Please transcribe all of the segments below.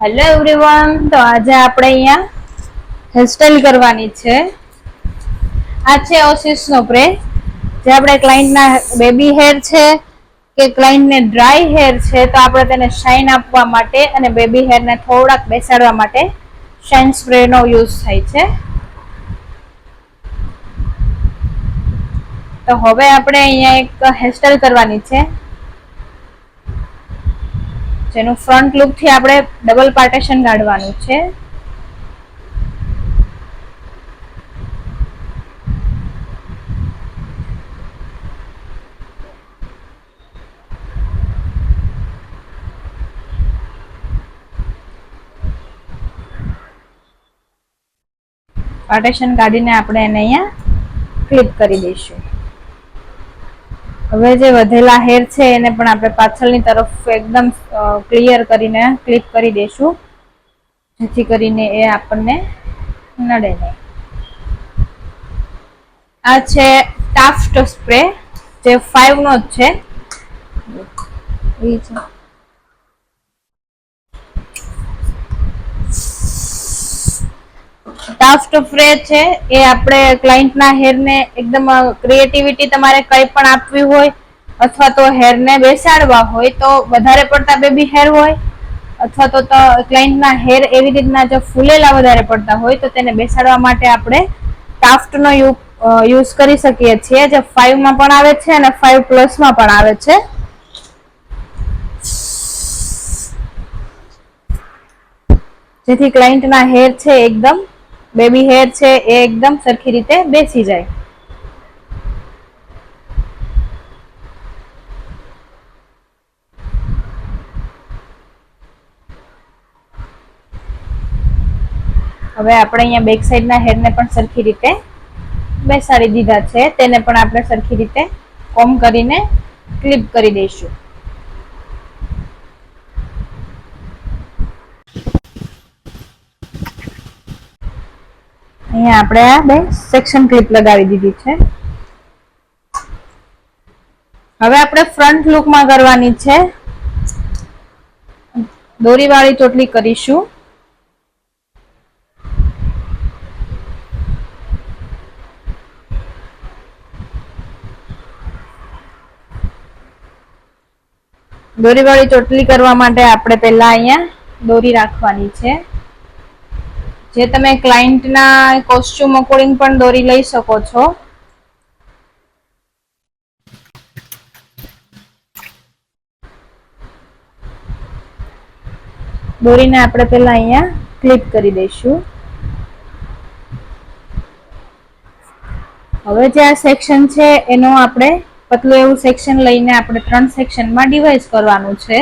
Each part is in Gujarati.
હેલો એવરીવન, તો આજે આપણે અહીંયા હેરસ્ટાઈલ કરવાની છે. આ છે ઓસિસ નો સ્પ્રે, જે આપણે ક્લાયન્ટના બેબી હેર છે કે ક્લાયન્ટને ડ્રાય હેર છે તો આપણે તેને શાઇન આપવા માટે અને બેબી હેરને થોડાક બેસાડવા માટે શાઇન સ્પ્રે નો યુઝ થાય છે. તો હવે આપણે અહીંયા એક હેરસ્ટાઈલ કરવાની છે, જેનું ફ્રન્ટ લુક થી આપણે ડબલ પાર્ટેશન કાઢવાનું છે. પાર્ટેશન કાઢીને આપણે એને અહીંયા ક્લિપ કરી દઈશું. હવે જે વધેલા હેર છે એને પણ આપણે પાછળની તરફ એકદમ ક્લિયર કરીને ક્લિપ કરી દઈશું, જેથી કરીને એ આપણને નડે નહીં. આ છે ટાફ્ટ સ્પ્રે, જે 5 નો જ છે. ટાફ્ટ સ્પ્રે છે એ આપણે ક્લાયન્ટના હેરને એકદમ ક્રિએટિવિટી તમારે કંઈ પણ આપવી હોય અથવા તો હેરને બેસાડવા હોય, તો વધારે પડતા બેબી હેર હોય અથવા તો ક્લાયન્ટના હેર એવી રીતના જો ફૂલેલા વધારે પડતા હોય તો તેને બેસાડવા માટે આપણે ટાફ્ટનો યુઝ કરી શકીએ છીએ, જે 5 માં પણ આવે છે અને 5+ માં પણ આવે છે. જેથી ક્લાયન્ટના હેર છે એકદમ બેબી હેર છે એ એકદમ સરખી રીતે બેસી જાય. હવે આપણે અહીંયા બેક સાઈડના હેરને પણ સરખી રીતે બેસાડી દીધા છે, તેને પણ આપણે સરખી રીતે કોમ્બ કરીને ક્લિપ કરી દઈશું. અહીંયા આપણે આ બે સેક્શન ક્લિપ લગાવી દીધી છે. હવે આપણે ફ્રન્ટ લુકમાં કરવાની છે, દોરીવાળી ચોટલી કરીશું. દોરીવાળી ચોટલી કરવા માટે આપણે પહેલા અહીંયા દોરી રાખવાની છે, જે તમે ક્લાયન્ટના કોસ્ચ્યુમ અકોર્ડિંગ પણ દોરી લઈ શકો છો. દોરીને આપણે પહેલા અહીંયા ક્લિપ કરી દઈશું. હવે જે આ સેક્શન છે એનો આપણે પતલું એવું સેક્શન લઈને આપણે 3 સેક્શનમાં ડિવાઈડ કરવાનું છે.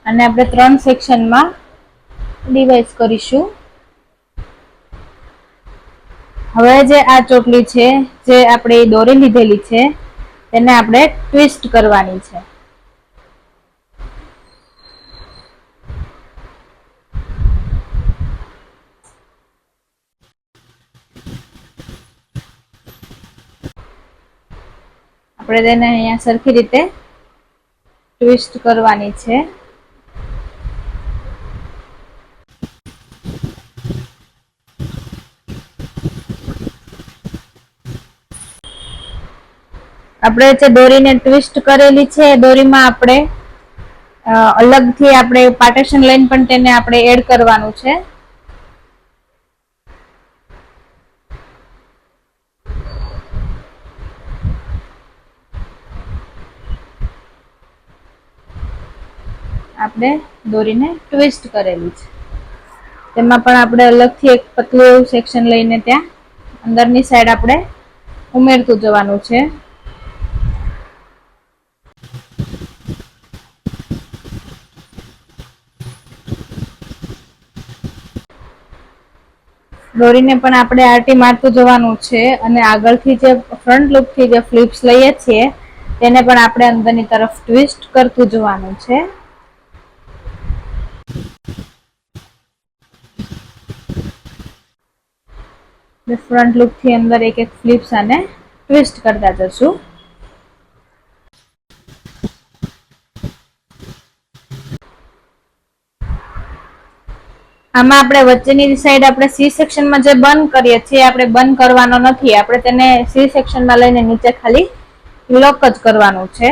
અને આપણે 3 સેક્શનમાં ડિવાઈડ કરીશું. હવે જે આ ચોટલી છે, જે આપણે દોરી લીધેલી છે, તેને આપણે ટ્વિસ્ટ કરવાની છે. આપણે તેને અહીંયા સરખી રીતે ટ્વિસ્ટ કરવાની છે. આપણે જે દોરીને ટ્વિસ્ટ કરેલી છે એ દોરીમાં આપણે અલગથી આપણે પાર્ટેશન લાઈન પણ તેને આપણે એડ કરવાનું છે. આપણે દોરીને ટ્વિસ્ટ કરેલી છે, તેમાં પણ આપણે અલગથી એક પતલું એવું સેક્શન લઈને ત્યાં અંદરની સાઈડ આપણે ઉમેરતું જવાનું છે. દોરીને પણ આપણે આરટી મારતું જવાનું છે, અને આગળથી જે ફ્રન્ટ લુકથી જે ફ્લિપ્સ લઈએ છીએ તેને પણ આપણે અંદરની તરફ ટ્વિસ્ટ કરતું જવાનું છે. ફ્રન્ટ લુક થી અંદર એક એક ફ્લિપ્સ આને ટ્વિસ્ટ કરતા જશું. આમાં આપણે વચ્ચેની સાઈડ આપણે સી સેક્શનમાં જે બંધ કરીએ છીએ આપણે બંધ કરવાનો નથી, આપણે તેને સી સેક્શનમાં લઈને નીચે ખાલી લોક જ કરવાનું છે.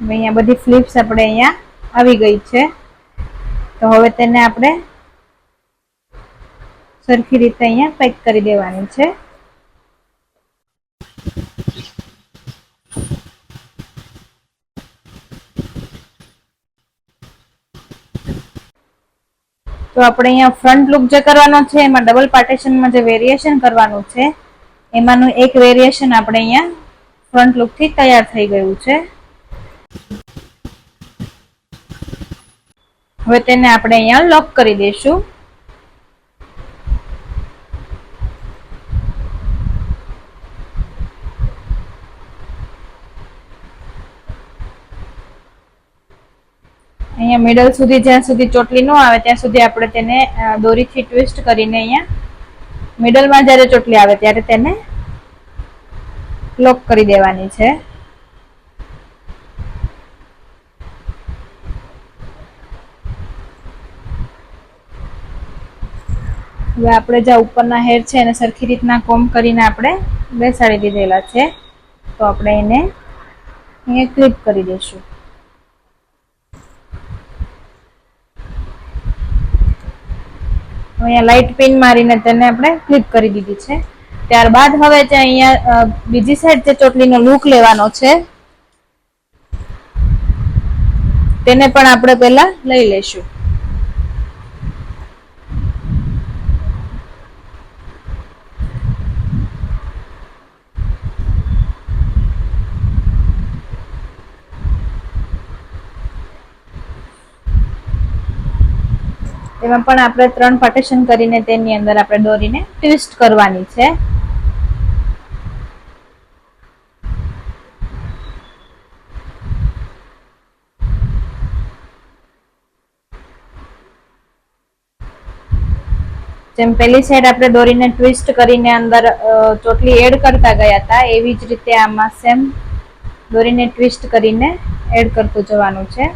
અહીંયા બધી ફ્લિપ્સ આપણે અહીંયા આવી ગઈ છે. તો હવે તેને આપણે સરખી રીતે અહીંયા પેક કરી દેવાની છે. તો આપણે અહીંયા ફ્રન્ટ લુક જે કરવાનો છે એમાં ડબલ પાર્ટીશનમાં જે વેરિએશન કરવાનું છે એમાંનું એક વેરિએશન આપણે અહીંયા ફ્રન્ટ લુક થી તૈયાર થઈ ગયું છે. હવે તેને આપણે અહીંયા લોક કરી દઈશું. અહીંયા મિડલ સુધી જ્યાં સુધી ચોટલી ન આવે ત્યાં સુધી આપણે તેને દોરીથી ટ્વિસ્ટ કરીને અહીંયા મિડલમાં જ્યારે ચોટલી આવે ત્યારે તેને લોક કરી દેવાની છે. હવે આપણે જે ઉપરના હેર છે એને સરખી રીતના કોમ કરીને આપણે બેસાડી દીધેલા છે. તો આપણે એને અહીંયા ક્લિપ કરી દઈશું. અહીંયા લાઇટ પિન મારીને તેને આપણે ક્લિપ કરી દીધી છે. ત્યારબાદ હવે જે અહીંયા બીજી સાઈડ જે ચોટલીનો લુક લેવાનો છે તેને પણ આપણે પહેલા લઈ લઈશું. એમાં પણ આપણે 3 પાર્ટીશન કરીને તેની અંદર આપણે દોરીને ટ્વિસ્ટ કરવાની છે. જેમ પેલી સાઈડ આપણે દોરીને ટ્વિસ્ટ કરીને અંદર ચોટલી એડ કરતા ગયા હતા એવી જ રીતે આમાં સેમ દોરીને ટ્વિસ્ટ કરીને એડ કરતું જવાનું છે.